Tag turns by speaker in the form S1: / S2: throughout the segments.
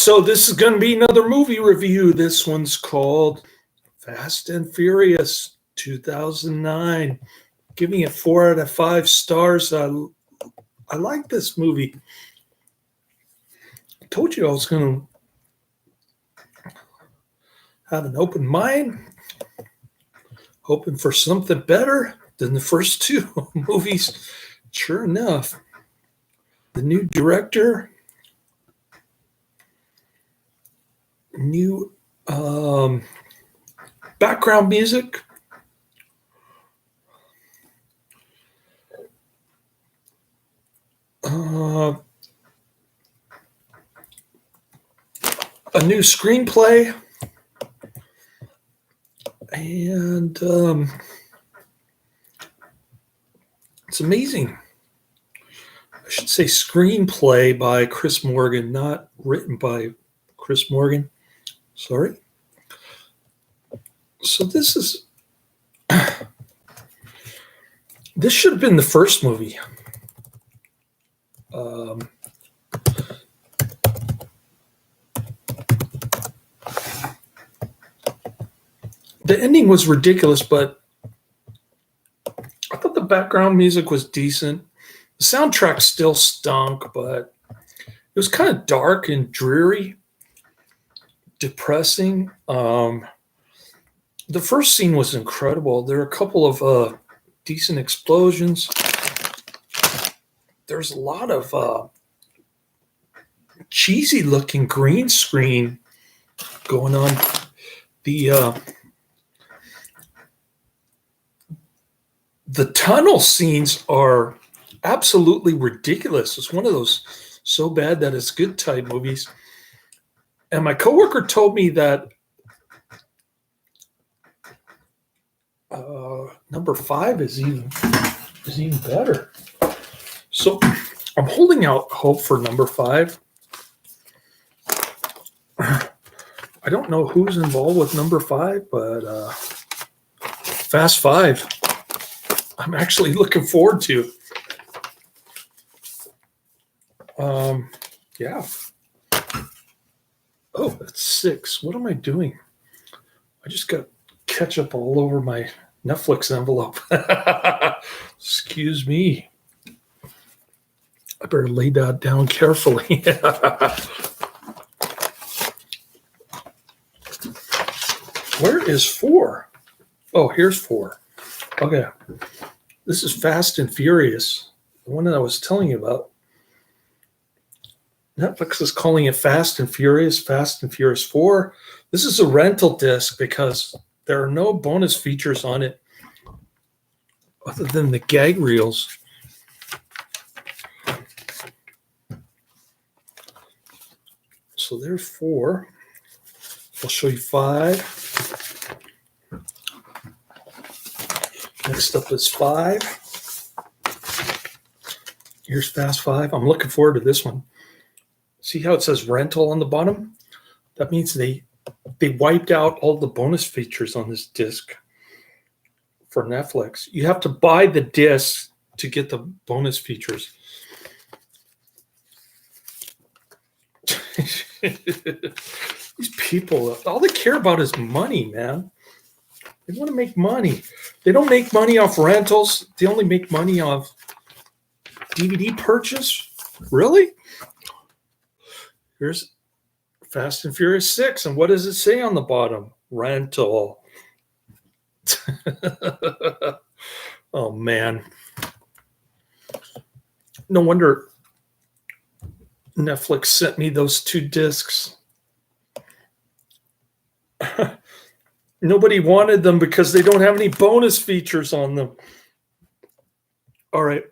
S1: So this is going to be another movie review. This one's called Fast and Furious 2009. Giving it 4 out of 5 stars. I like this movie. I told you I was going to have an open mind, hoping for something better than the first two movies. Sure enough, the new director, new background music, a new screenplay, and it's amazing. I should say screenplay by Chris Morgan, not written by Chris Morgan. Sorry. So this should have been the first movie. The ending was ridiculous, but I thought the background music was decent. The soundtrack still stunk, but it was kind of dark and dreary, depressing. The first scene was incredible. There are a couple of decent explosions. There's a lot of cheesy looking green screen going on. The tunnel scenes are absolutely ridiculous. It's one of those so bad that it's good type movies. And my coworker told me that number 5 is even better. So I'm holding out hope for number 5. I don't know who's involved with number 5, but Fast 5. I'm actually looking forward to. Yeah. Oh, that's 6. What am I doing? I just got ketchup all over my Netflix envelope. Excuse me. I better lay that down carefully. Where is 4? Oh, here's 4. Okay. This is Fast and Furious, the one that I was telling you about. Netflix is calling it Fast and Furious 4. This is a rental disc because there are no bonus features on it other than the gag reels. So there's 4. I'll show you 5. Next up is 5. Here's Fast 5. I'm looking forward to this one. See how it says rental on the bottom? That means they wiped out all the bonus features on this disc for Netflix. You have to buy the disc to get the bonus features. These people, all they care about is money, man. They want to make money. They don't make money off rentals. They only make money off DVD purchase. Really? Here's Fast and Furious 6. And what does it say on the bottom? Rental. Oh, man. No wonder Netflix sent me those 2 discs. Nobody wanted them because they don't have any bonus features on them. All right.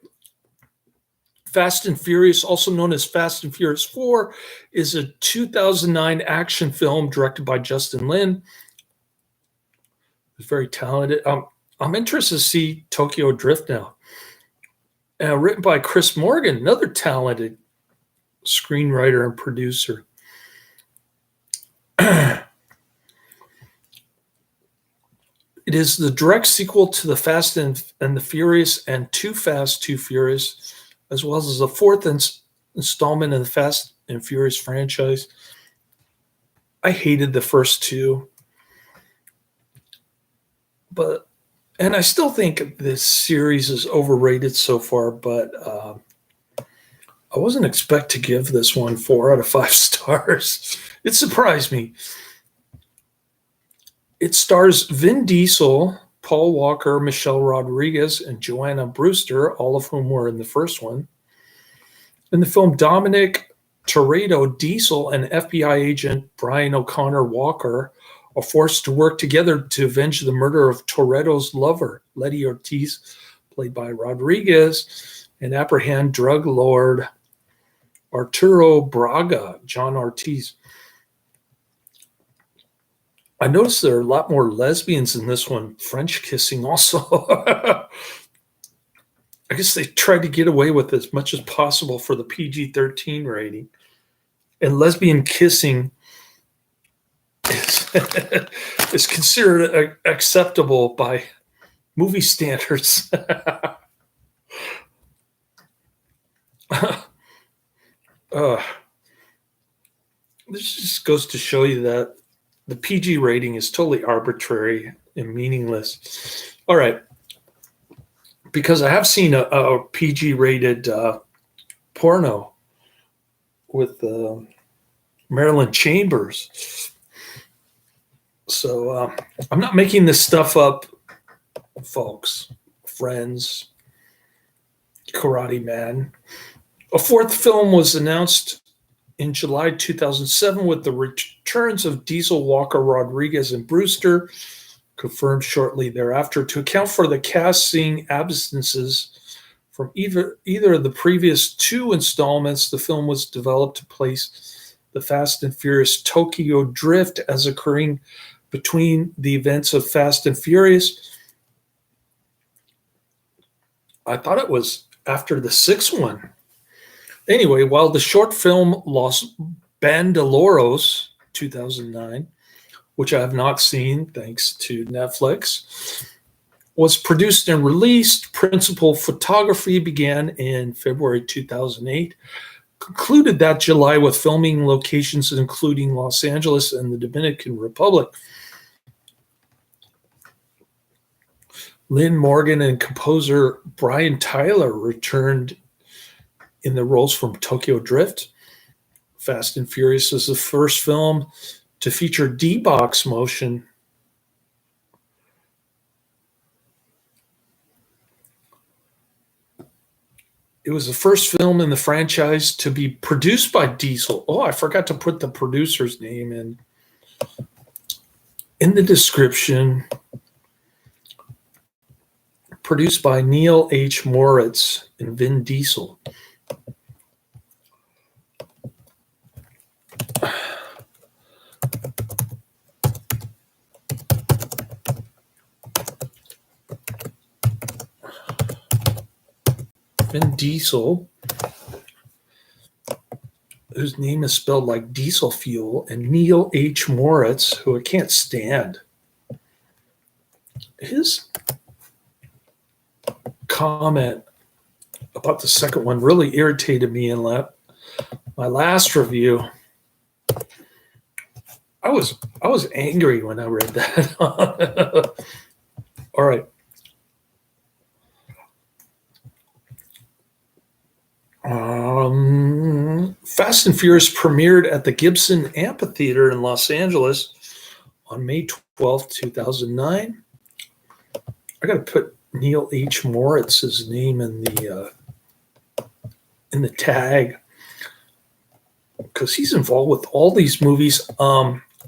S1: Fast and Furious, also known as Fast and Furious 4, is a 2009 action film directed by Justin Lin. He's very talented. I'm interested to see Tokyo Drift now. Written by Chris Morgan, another talented screenwriter and producer. It is the direct sequel to the Fast and the Furious and Too Fast, Too Furious, as well as the 4th installment in the Fast and Furious franchise. I hated the first two, and I still think this series is overrated so far, but I wasn't expect to give this one 4 out of 5 stars. It surprised me. It stars Vin Diesel, Paul Walker, Michelle Rodriguez, and Joanna Brewster, all of whom were in the first one. In the film, Dominic Toretto, Diesel, and FBI agent Brian O'Connor Walker are forced to work together to avenge the murder of Toretto's lover, Letty Ortiz, played by Rodriguez, and apprehend drug lord Arturo Braga, John Ortiz. I noticed there are a lot more lesbians in this one, French kissing also. I guess they tried to get away with as much as possible for the PG-13 rating. And lesbian kissing is considered acceptable by movie standards. This just goes to show you that the PG rating is totally arbitrary and meaningless. All right. Because I have seen a PG-rated porno with Marilyn Chambers. So I'm not making this stuff up, folks, friends, Karate Man. A fourth film was announced in July 2007 with the returns of Diesel, Walker, Rodriguez, and Brewster, confirmed shortly thereafter. To account for the casting absences from either of the previous 2 installments, the film was developed to place the Fast and Furious Tokyo Drift as occurring between the events of Fast and Furious. I thought it was after the 6th one. Anyway, while the short film Los Bandoleros, 2009, which I have not seen thanks to Netflix, was produced and released, principal photography began in February 2008, concluded that July with filming locations including Los Angeles and the Dominican Republic. Lynn Morgan and composer Brian Tyler returned in the roles from Tokyo Drift. Fast and Furious is the first film to feature D-Box motion. It was the first film in the franchise to be produced by Diesel. Oh, I forgot to put the producer's name in the description. Produced by Neal H. Moritz and Vin Diesel. Vin Diesel, whose name is spelled like diesel fuel, and Neal H. Moritz, who I can't stand. His comment about the second one really irritated me in my last review. I was angry when I read that. All right. Fast and Furious premiered at the Gibson Amphitheater in Los Angeles on May 12th, 2009. I got to put Neal H. Moritz's name in the tag because he's involved with all these movies.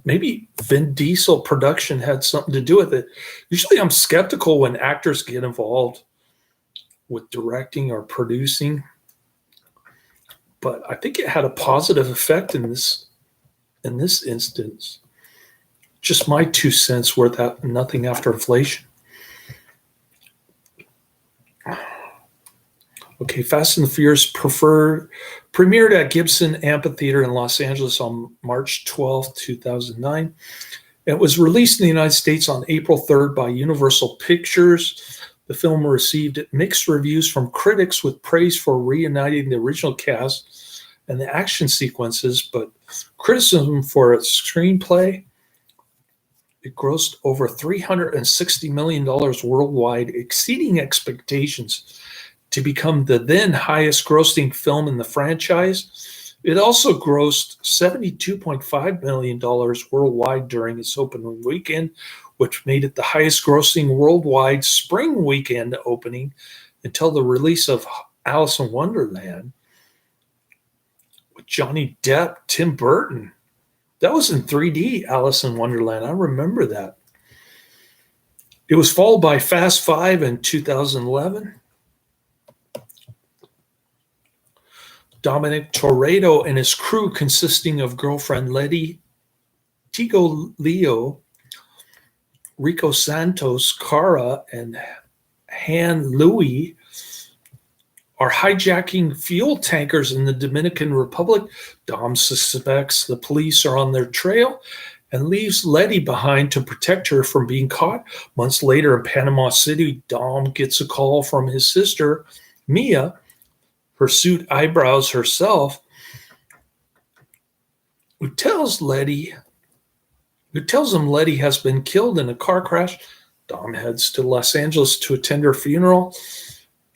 S1: Maybe Vin Diesel production had something to do with it. Usually I'm skeptical when actors get involved with directing or producing, but I think it had a positive effect in this instance. Just my 2 cents worth out, nothing after inflation. Okay, Fast and the Furious premiered at Gibson Amphitheater in Los Angeles on March 12, 2009. It was released in the United States on April 3rd by Universal Pictures. The film received mixed reviews from critics with praise for reuniting the original cast and the action sequences, but criticism for its screenplay. It grossed over $360 million worldwide, exceeding expectations to become the then highest grossing film in the franchise. It also grossed $72.5 million worldwide during its opening weekend, which made it the highest grossing worldwide spring weekend opening until the release of Alice in Wonderland with Johnny Depp, Tim Burton. That was in 3D, Alice in Wonderland. I remember that. It was followed by Fast Five in 2011. Dominic Toretto and his crew, consisting of girlfriend Letty, Tego Leo, Rico Santos, Cara, and Han Louis, are hijacking fuel tankers in the Dominican Republic. Dom suspects the police are on their trail and leaves Letty behind to protect her from being caught. Months later in Panama City, Dom gets a call from his sister, Mia, pursued eyebrows herself, who tells him Letty has been killed in a car crash. Dom heads to Los Angeles to attend her funeral,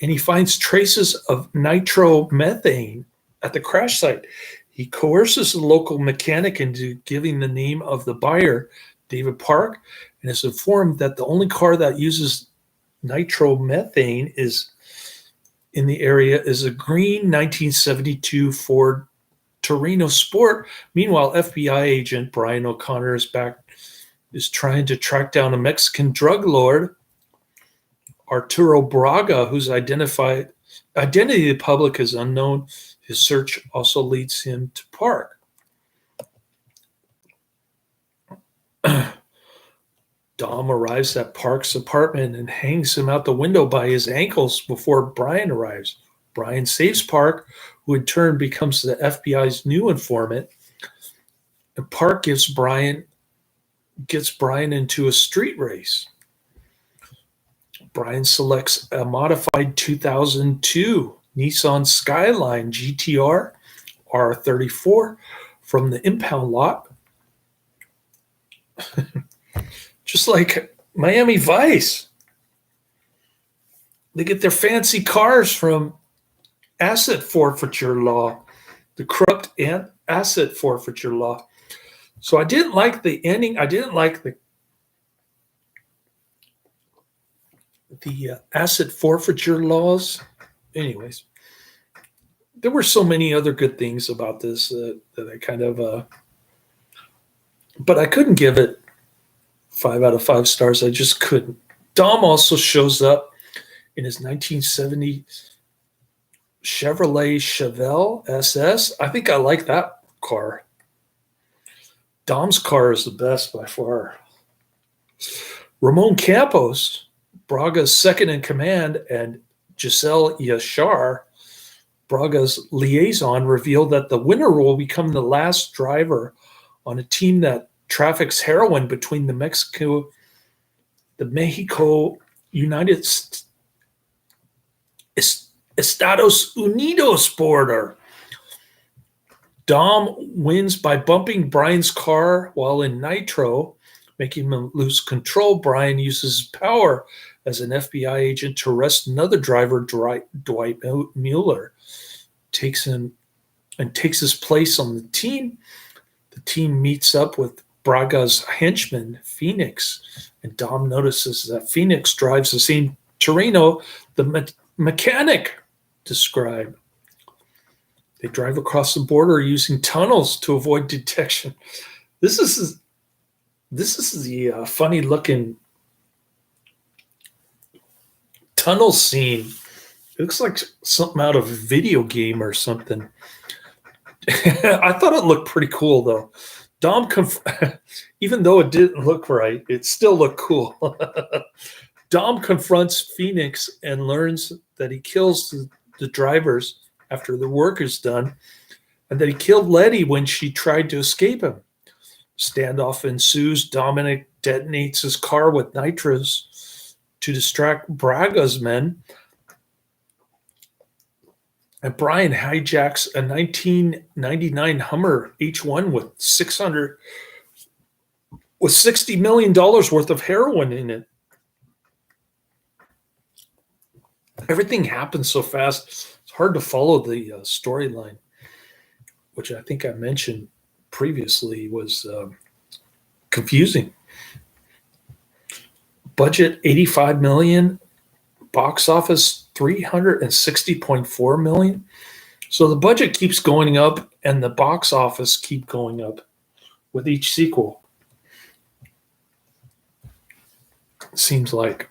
S1: and he finds traces of nitromethane at the crash site. He coerces a local mechanic into giving the name of the buyer, David Park, and is informed that the only car that uses nitromethane in the area is a green 1972 Ford Torino Sport. Meanwhile, FBI agent Brian O'Connor is trying to track down a Mexican drug lord, Arturo Braga, whose identity to the public is unknown. His search also leads him to Park. Dom arrives at Park's apartment and hangs him out the window by his ankles before Brian arrives. Brian saves Park, who in turn becomes the FBI's new informant. And Park gets Brian into a street race. Brian selects a modified 2002 Nissan Skyline GTR R34 from the impound lot. Just like Miami Vice. They get their fancy cars from asset forfeiture law, the corrupt asset forfeiture law. So I didn't like the ending. I didn't like the asset forfeiture laws. Anyways, there were so many other good things about this that I kind of, but I couldn't give it 5 out of 5 stars. I just couldn't. Dom also shows up in his 1970 Chevrolet Chevelle SS. I think I like that car. Dom's car is the best by far. Ramon Campos, Braga's second in command, and Giselle Yashar, Braga's liaison, revealed that the winner will become the last driver on a team that traffics heroin between the Mexico United Estados Unidos border. Dom wins by bumping Brian's car while in nitro, making him lose control. Brian uses his power as an FBI agent to arrest another driver, Dwight Mueller, takes his place on the team. The team meets up with Braga's henchman, Phoenix, and Dom notices that Phoenix drives the same Torino the mechanic described. They drive across the border using tunnels to avoid detection. This is the funny-looking tunnel scene. It looks like something out of a video game or something. I thought it looked pretty cool, though. Dom, even though it didn't look right, it still looked cool. Dom confronts Phoenix and learns that he kills the drivers after the work is done, and that he killed Letty when she tried to escape him. Standoff ensues. Dominic detonates his car with nitros to distract Braga's men. And Brian hijacks a 1999 Hummer H1 with $60 million worth of heroin in it. Everything happens so fast, it's hard to follow the storyline, which I think I mentioned previously was confusing. Budget $85 million, box office $360.4 million. So the budget keeps going up and the box office keep going up with each sequel. Seems like.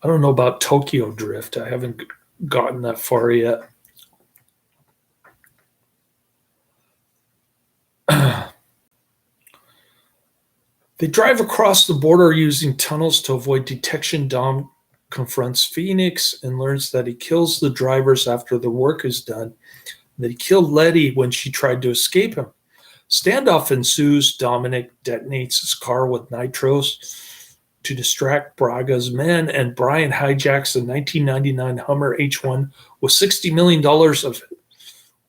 S1: I don't know about Tokyo Drift. I haven't gotten that far yet. They drive across the border using tunnels to avoid detection. Dom confronts Phoenix and learns that he kills the drivers after the work is done, that he killed Letty when she tried to escape him. Standoff ensues. Dominic detonates his car with nitros to distract Braga's men, and Brian hijacks a 1999 Hummer H1 with $60 million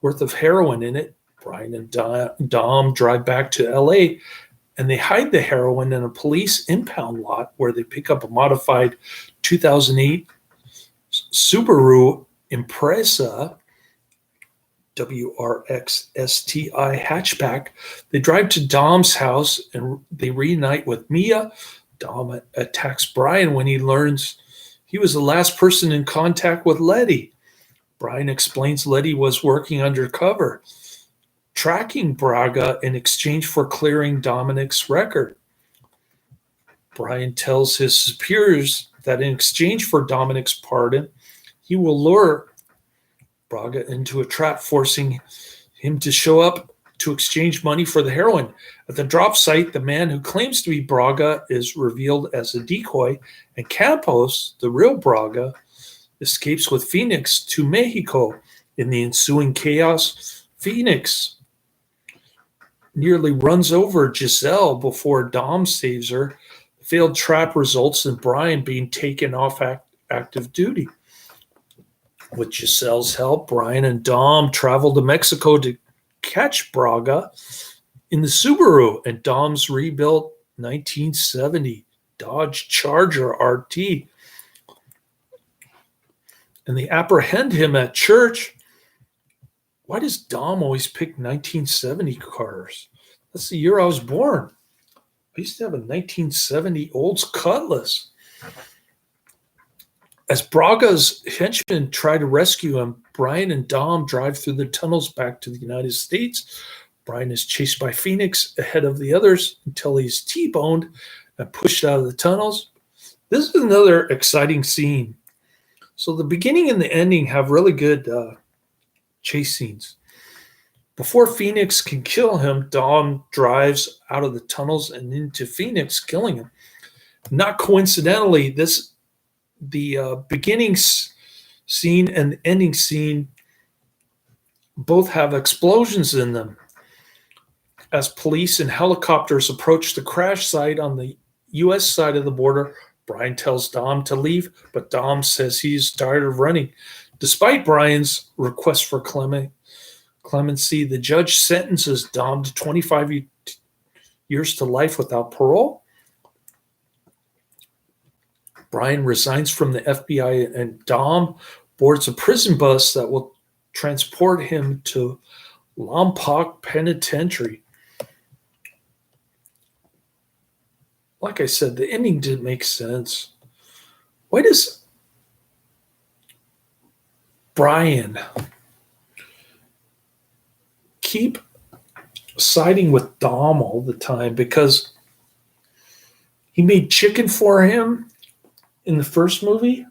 S1: worth of heroin in it. Brian and Dom drive back to LA, and they hide the heroin in a police impound lot where they pick up a modified 2008 Subaru Impreza WRX-STI hatchback. They drive to Dom's house and they reunite with Mia. Dom attacks Brian when he learns he was the last person in contact with Letty. Brian explains Letty was working undercover, tracking Braga in exchange for clearing Dominic's record. Brian tells his superiors that in exchange for Dominic's pardon, he will lure Braga into a trap, forcing him to show up to exchange money for the heroin. At the drop site, the man who claims to be Braga is revealed as a decoy, and Campos, the real Braga, escapes with Phoenix to Mexico. In the ensuing chaos, Phoenix nearly runs over Giselle before Dom saves her. The failed trap results in Brian being taken off active duty. With Giselle's help, Brian and Dom travel to Mexico to catch Braga in the Subaru and Dom's rebuilt 1970 Dodge Charger RT. And they apprehend him at church. Why does Dom always pick 1970 cars? That's the year I was born. I used to have a 1970 Olds Cutlass. As Braga's henchmen try to rescue him, Brian and Dom drive through the tunnels back to the United States. Brian is chased by Phoenix ahead of the others until he's T-boned and pushed out of the tunnels. This is another exciting scene. So the beginning and the ending have really good chase scenes. Before Phoenix can kill him, Dom drives out of the tunnels and into Phoenix, killing him. Not coincidentally, the beginning scene and the ending scene both have explosions in them. As police and helicopters approach the crash site on the U.S. side of the border, Brian tells Dom to leave, but Dom says he's tired of running. Despite Brian's request for clemency, the judge sentences Dom to 25 years to life without parole. Brian resigns from the FBI and Dom boards a prison bus that will transport him to Lompoc Penitentiary. Like I said, the ending didn't make sense. Why does Brian keep siding with Dom all the time? Because he made chicken for him in the first movie?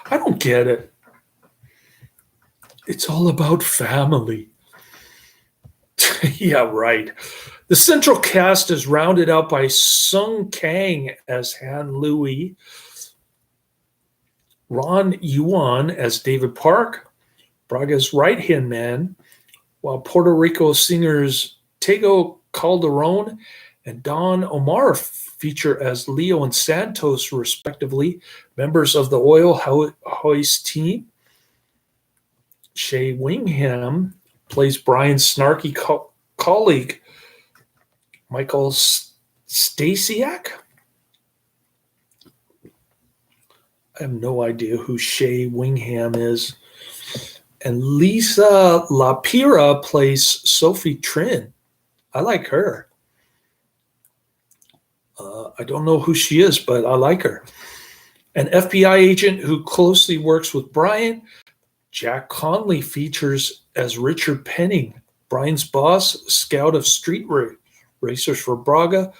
S1: I don't get it. It's all about family. Yeah, right. The central cast is rounded out by Sung Kang as Han Louis, Ron Yuan as David Park, Braga's right-hand man, while Puerto Rico singers Tego, Calderón, and Don Omar feature as Leo and Santos, respectively, members of the oil hoist team. Shea Whigham plays Brian's snarky colleague, Michael Stasiak. I have no idea who Shea Whigham is. And Lisa Lapira plays Sophie Trin. I like her. I don't know who she is, but I like her. An FBI agent who closely works with Brian, Jack Conley features as Richard Penning, Brian's boss, scout of street racers for Braga.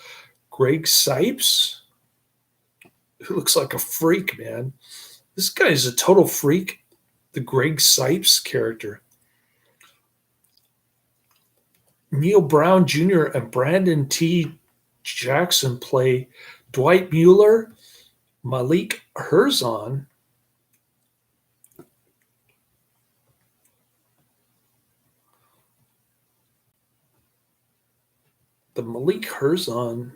S1: Greg Sipes, who looks like a freak, man. This guy is a total freak. The Greg Sipes character. Neal Brown Jr. and Brandon T. Jackson play Dwight Mueller, Malik Herzon, the Malik Herzon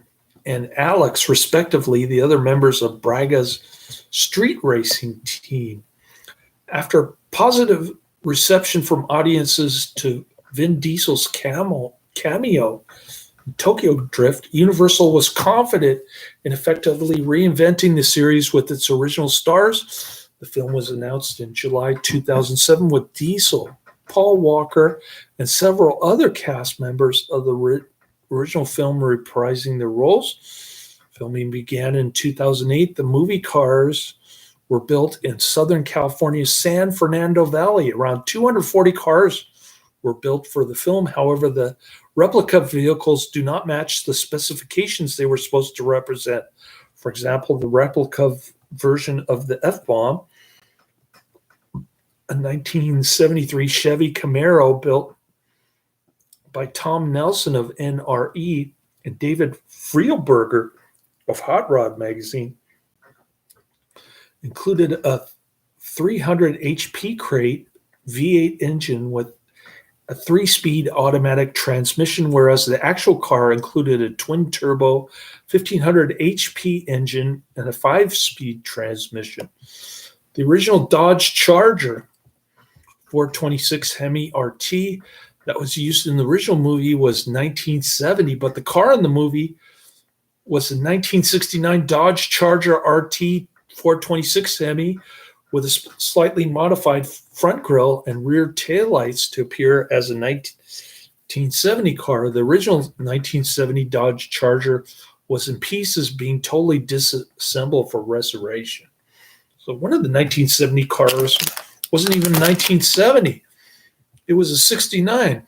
S1: and Alex, respectively, the other members of Braga's street racing team. After positive reception from audiences to Vin Diesel's cameo in Tokyo Drift, Universal was confident in effectively reinventing the series with its original stars. The film was announced in July 2007 with Diesel, Paul Walker, and several other cast members of the original film reprising their roles. Filming began in 2008. The movie cars were built in Southern California's San Fernando Valley. Around 240 cars were built for the film. However, the replica vehicles do not match the specifications they were supposed to represent. For example, the replica version of the F-Bomb, a 1973 Chevy Camaro built by Tom Nelson of NRE and David Friedberger of Hot Rod magazine, included a 300 HP crate V8 engine with a 3-speed automatic transmission, whereas the actual car included a twin-turbo 1500 HP engine and a 5-speed transmission. The original Dodge Charger 426 Hemi RT that was used in the original movie was 1970, but the car in the movie was a 1969 Dodge Charger RT 426 Hemi with a slightly modified front grille and rear taillights to appear as a 1970 car. The original 1970 Dodge Charger was in pieces, being totally disassembled for restoration. So one of the 1970 cars wasn't even 1970. It was a 69.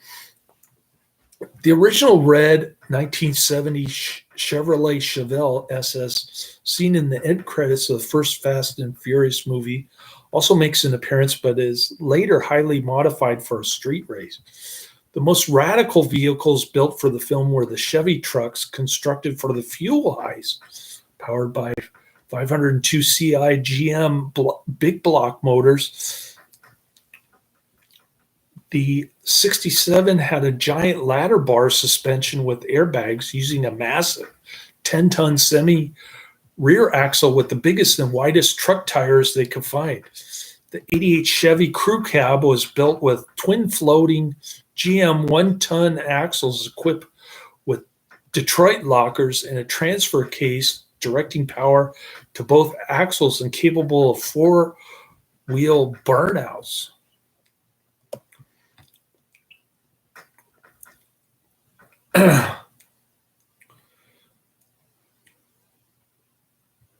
S1: The original red 1970 Chevrolet Chevelle SS, seen in the end credits of the first Fast and Furious movie, also makes an appearance, but is later highly modified for a street race. The most radical vehicles built for the film were the Chevy trucks constructed for the fuel heist, powered by 502 CI GM big block motors. The 67 had a giant ladder bar suspension with airbags using a massive 10-ton semi rear axle with the biggest and widest truck tires they could find. The 88 Chevy crew cab was built with twin floating GM 1-ton axles equipped with Detroit lockers and a transfer case directing power to both axles and capable of 4-wheel burnouts.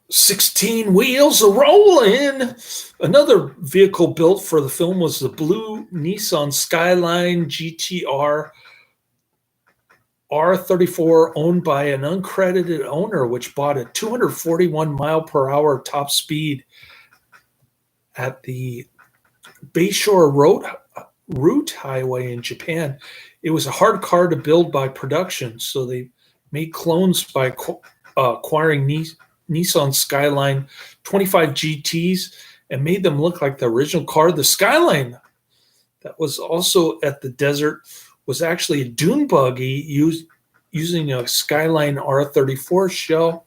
S1: "16 wheels a rolling." Another vehicle built for the film was the blue Nissan Skyline GTR R34, owned by an uncredited owner, which bought a 241 mile per hour top speed at the Bayshore Route Highway in Japan. It was a hard car to build by production, so they made clones by acquiring Nissan Skyline 25 GTs and made them look like the original car. The Skyline that was also at the desert was actually a dune buggy used using a Skyline R34 shell.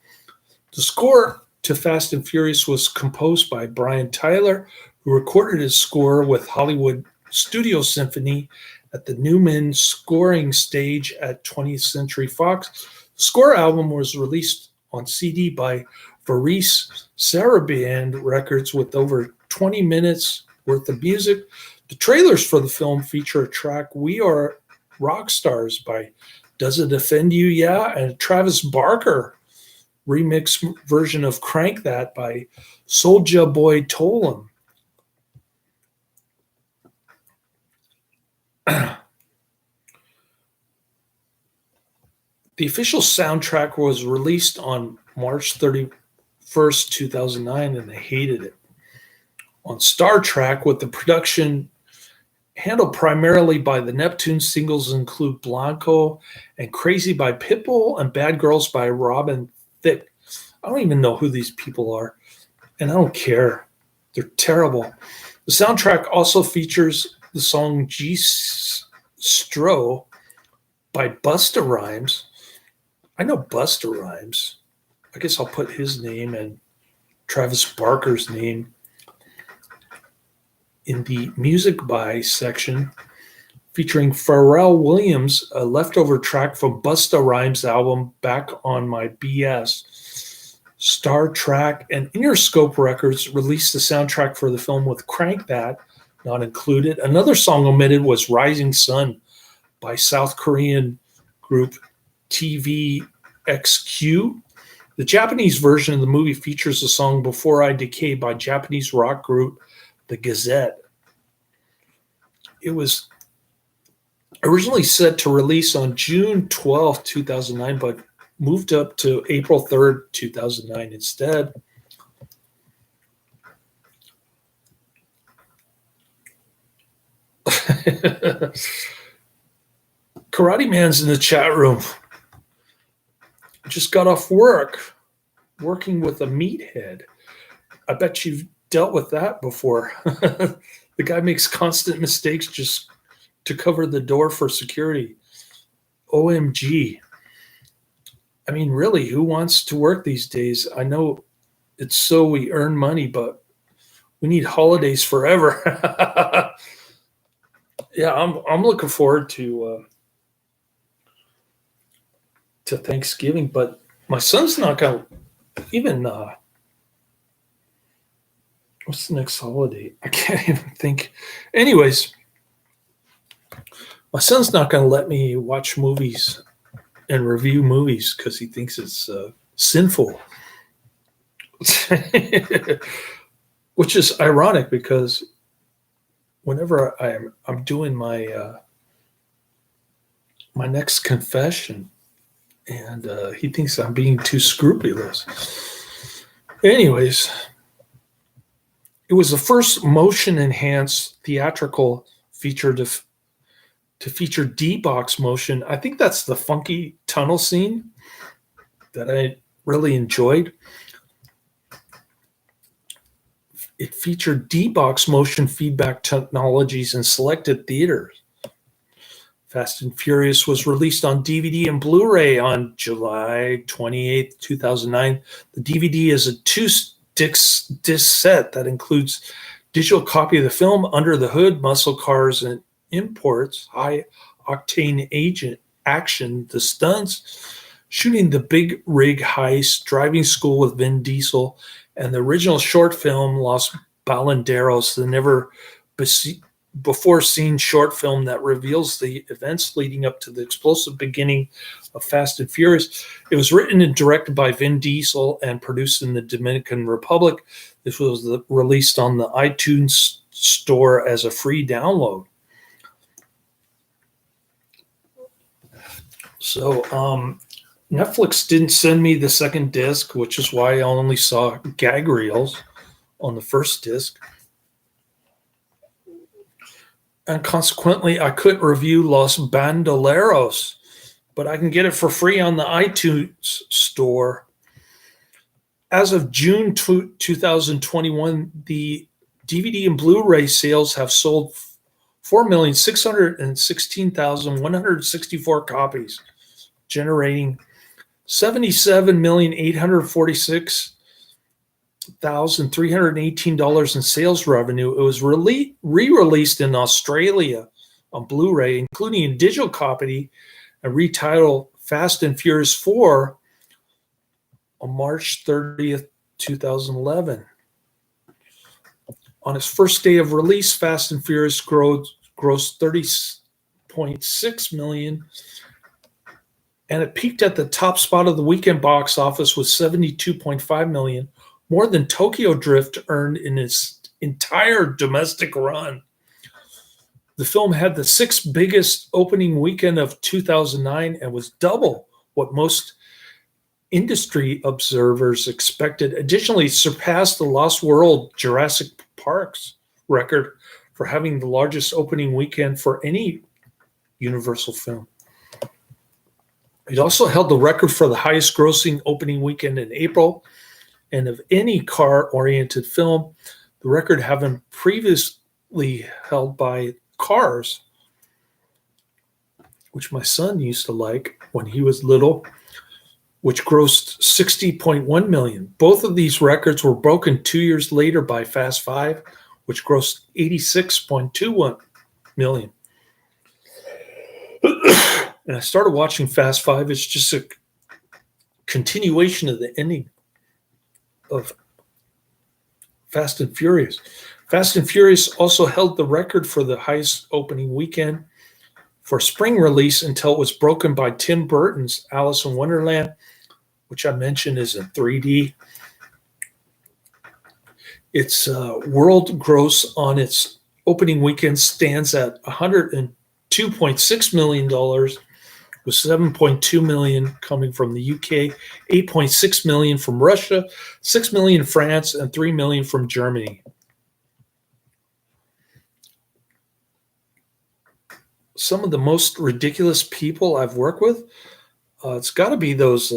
S1: The score to Fast and Furious was composed by Brian Tyler, who recorded his score with Hollywood Studio Symphony at the Newman Scoring Stage at 20th Century Fox. The score album was released on CD by Varese Sarabande Records with over 20 minutes worth of music. The trailers for the film feature a track, We Are Rock Stars by Does It Offend You? Yeah, and Travis Barker remix version of Crank That by Soulja Boy Tolan. The official soundtrack was released on March 31st, 2009, and they hated it. On Star Trek, with the production handled primarily by the Neptune, singles include Blanco and Crazy by Pitbull and Bad Girls by Robin Thicke. I don't even know who these people are, and I don't care. They're terrible. The soundtrack also features the song G. Stro by Busta Rhymes. I know Busta Rhymes. I guess I'll put his name and Travis Barker's name in the music by section, featuring Pharrell Williams, a leftover track from Busta Rhymes' album Back on My BS. Star Trek and Interscope Records released the soundtrack for the film with Crank That not included. Another song omitted was Rising Sun by South Korean group TVXQ. The Japanese version of the movie features the song Before I Decay by Japanese rock group The Gazette. It was originally set to release on June 12, 2009, but moved up to April 3rd, 2009 instead. Karate Man's in the chat room. Just got off work, working with a meathead. I bet you've dealt with that before. The guy makes constant mistakes just to cover the door for security. OMG. I mean, really, who wants to work these days? I know it's so we earn money, but we need holidays forever. Yeah, I'm looking forward to Thanksgiving, but my son's not gonna even. What's the next holiday? I can't even think. Anyways, my son's not gonna let me watch movies and review movies because he thinks it's sinful, which is ironic because whenever I'm doing my my next confession, and he thinks I'm being too scrupulous. Anyways, it was the first motion-enhanced theatrical feature to feature D-box motion. I think that's the funky tunnel scene that I really enjoyed. It featured D-box motion feedback technologies in selected theaters. Fast and Furious was released on DVD and Blu-ray on July 28, 2009. The DVD is a two-disc set that includes digital copy of the film, Under the Hood, Muscle Cars and Imports, High Octane Agent Action, The Stunts, Shooting the Big Rig Heist, Driving School with Vin Diesel, and the original short film Los Balanderos, the never before seen short film that reveals the events leading up to the explosive beginning of Fast and Furious. It was written and directed by Vin Diesel and produced in the Dominican Republic. This was released on the iTunes store as a free download. So Netflix didn't send me the second disc, which is why I only saw gag reels on the first disc. And consequently, I couldn't review Los Bandoleros, but I can get it for free on the iTunes store. As of June 2021, the DVD and Blu-ray sales have sold 4,616,164 copies. generating $77,846,318 in sales revenue. It was re-released in Australia on Blu-ray, including a digital copy and retitled Fast and Furious 4 on March 30th, 2011. On its first day of release, Fast and Furious grossed $30.6 million, and it peaked at the top spot of the weekend box office with $72.5 million, more than Tokyo Drift earned in its entire domestic run. The film had the sixth biggest opening weekend of 2009 and was double what most industry observers expected. Additionally, surpassed the Lost World Jurassic Park's record for having the largest opening weekend for any Universal film. It also held the record for the highest grossing opening weekend in April, and of any car-oriented film, the record having previously held by Cars, which my son used to like when he was little, which grossed $60.1 million. Both of these records were broken 2 years later by Fast 5, which grossed $86.21 million. And I started watching Fast 5. It's just a continuation of the ending of Fast and Furious. Fast and Furious also held the record for the highest opening weekend for spring release until it was broken by Tim Burton's Alice in Wonderland, which I mentioned is in 3D. Its world gross on its opening weekend stands at $102.6 million, with $7.2 million coming from the UK, $8.6 million from Russia, $6 million in France, and $3 million from Germany. Some of the most ridiculous people I've worked with, it's got to be those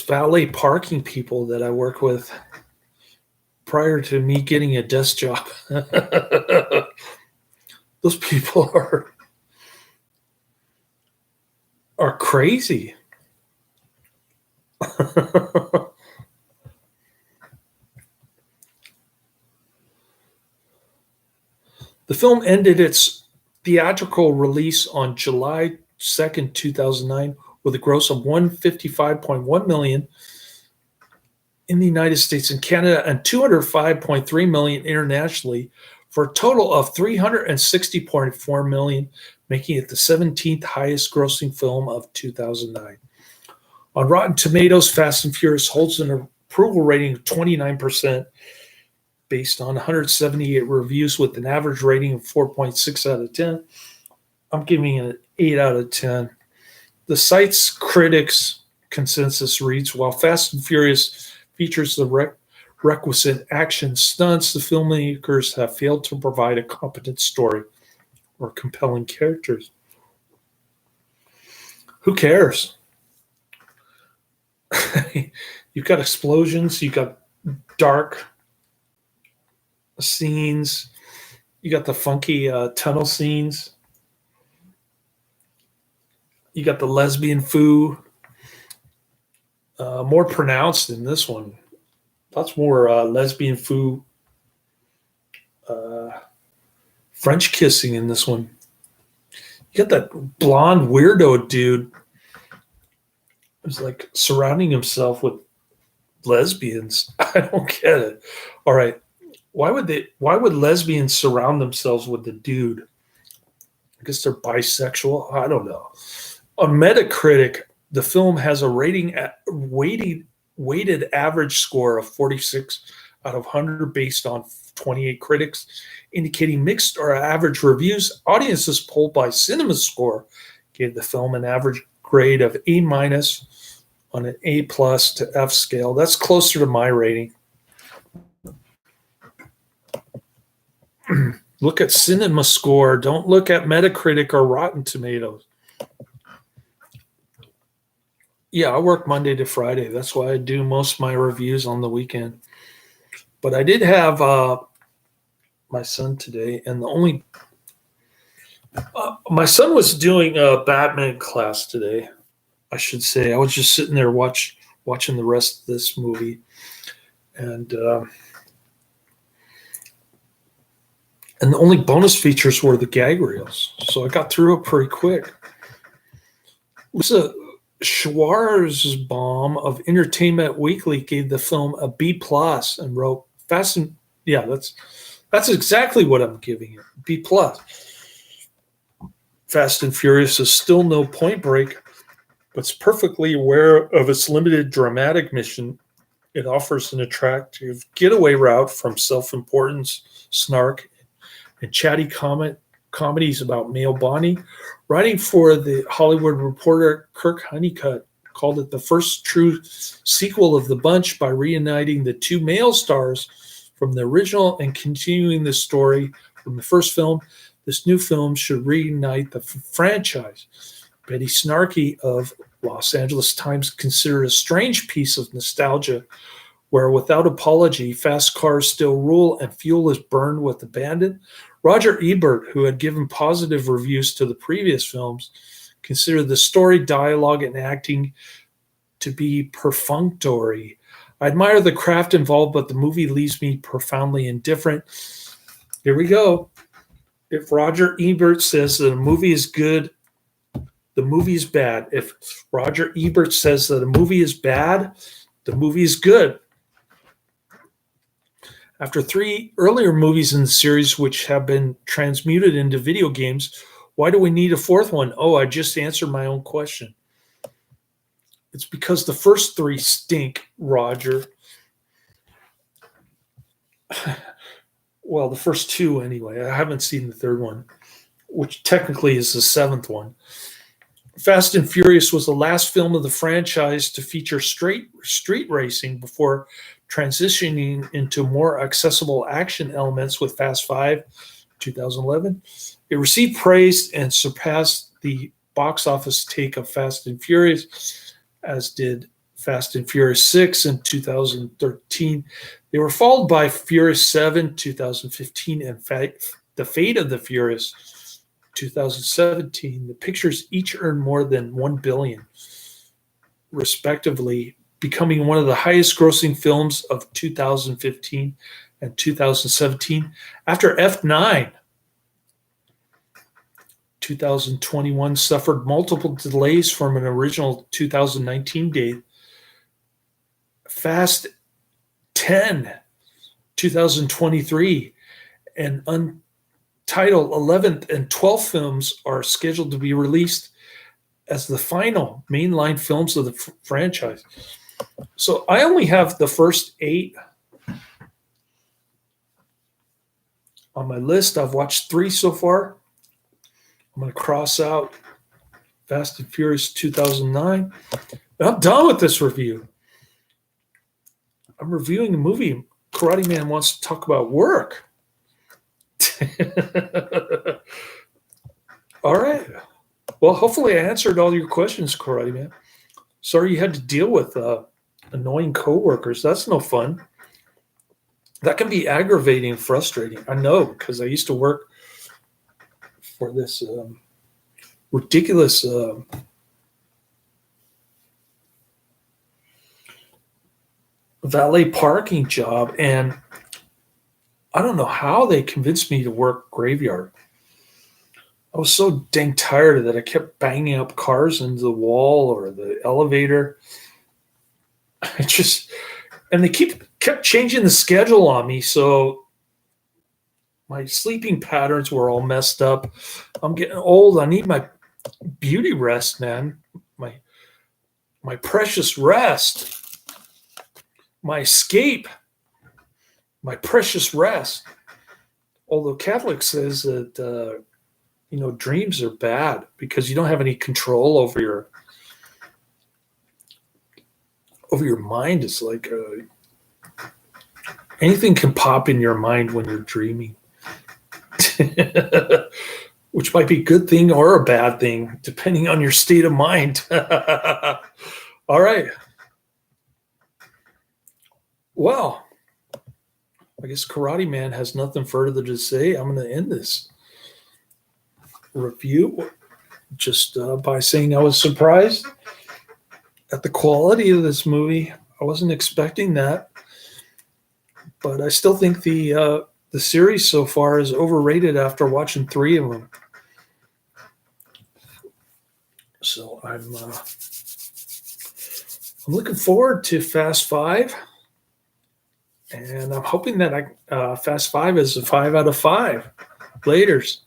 S1: valet parking people that I work with prior to me getting a desk job. Those people are crazy. The film ended its theatrical release on July 2nd, 2009, with a gross of $155.1 million in the United States and Canada and $205.3 million internationally, for a total of $360.4 million, making it the 17th highest grossing film of 2009. On Rotten Tomatoes, Fast and Furious holds an approval rating of 29%, based on 178 reviews with an average rating of 4.6 out of 10. I'm giving it an 8 out of 10. The site's critics' consensus reads, while Fast and Furious features the requisite action stunts, the filmmakers have failed to provide a competent story or compelling characters. Who cares? You've got explosions, you've got dark scenes, you got the funky tunnel scenes, you got the lesbian foo, more pronounced in this one. Lots more lesbian foo, French kissing in this one. You got that blonde weirdo dude who's like surrounding himself with lesbians. I don't get it. All right. Why would lesbians surround themselves with the dude? I guess they're bisexual. I don't know. On Metacritic, the film has a weighted average score of 46 out of 100 based on 28 critics, indicating mixed or average reviews. Audiences polled by CinemaScore gave the film an average grade of A- on an A+ to F scale. That's closer to my rating. Look at CinemaScore. Don't look at Metacritic or Rotten Tomatoes. Yeah, I work Monday to Friday. That's why I do most of my reviews on the weekend. But I did have my son today, and the only My son was doing a Batman class today. I should say I was just sitting there watching the rest of this movie, and the only bonus features were the gag reels, so I got through it pretty quick. Lisa Schwarzbaum of Entertainment Weekly gave the film a B plus and wrote Fast and yeah, that's exactly what I'm giving it, B plus. Fast and Furious is still no Point Break, but it's perfectly aware of its limited dramatic mission. It offers an attractive getaway route from self-importance, snark, and chatty comedies about male bonding. Writing for The Hollywood Reporter, Kirk Honeycutt called it the first true sequel of the bunch by reuniting the two male stars from the original and continuing the story from the first film. This new film should reunite the franchise. Betty Snarky of Los Angeles Times considered a strange piece of nostalgia where, without apology, fast cars still rule and fuel is burned with abandon. Roger Ebert, who had given positive reviews to the previous films, considered the story, dialogue, and acting to be perfunctory. I admire the craft involved, but the movie leaves me profoundly indifferent. Here we go. If Roger Ebert says that a movie is good, the movie is bad. If Roger Ebert says that a movie is bad, the movie is good. After 3 earlier movies in the series, which have been transmuted into video games, why do we need a 4th one? Oh, I just answered my own question. It's because the first 3 stink, Roger. Well, the first 2 anyway. I haven't seen the 3rd one, which technically is the 7th one. Fast and Furious was the last film of the franchise to feature street racing before transitioning into more accessible action elements with Fast 5, 2011. It received praise and surpassed the box office take of Fast and Furious, as did Fast and Furious 6 in 2013. They were followed by Furious 7, 2015, and The Fate of the Furious, 2017. The pictures each earned more than $1 billion, respectively, becoming one of the highest-grossing films of 2015 and 2017. After F9, 2021 suffered multiple delays from an original 2019 date. Fast 10, 2023, and Untitled 11th and 12th films are scheduled to be released as the final mainline films of the franchise. So I only have the first 8 on my list. I've watched 3 so far. I'm going to cross out Fast and Furious 2009. And I'm done with this review. I'm reviewing a movie. Karate Man wants to talk about work. All right. Well, hopefully I answered all your questions, Karate Man. Sorry you had to deal with annoying coworkers. That's no fun. That can be aggravating and frustrating. I know, because I used to work for this ridiculous valet parking job, and I don't know how they convinced me to work graveyard. I was so dang tired of that. I kept banging up cars into the wall or the elevator. And they kept changing the schedule on me, so my sleeping patterns were all messed up. I'm getting old. I need my beauty rest, man. My precious rest. My escape. My precious rest. Although Catholic says that dreams are bad because you don't have any control over your mind. It's like anything can pop in your mind when you're dreaming, which might be a good thing or a bad thing, depending on your state of mind. All right. Well, I guess Karate Man has nothing further to say. I'm going to end this review just by saying I was surprised at the quality of this movie. I wasn't expecting that, but I still think the series so far is overrated after watching 3 of them. So I'm looking forward to Fast 5, and I'm hoping that Fast 5 is a 5 out of 5. Laters.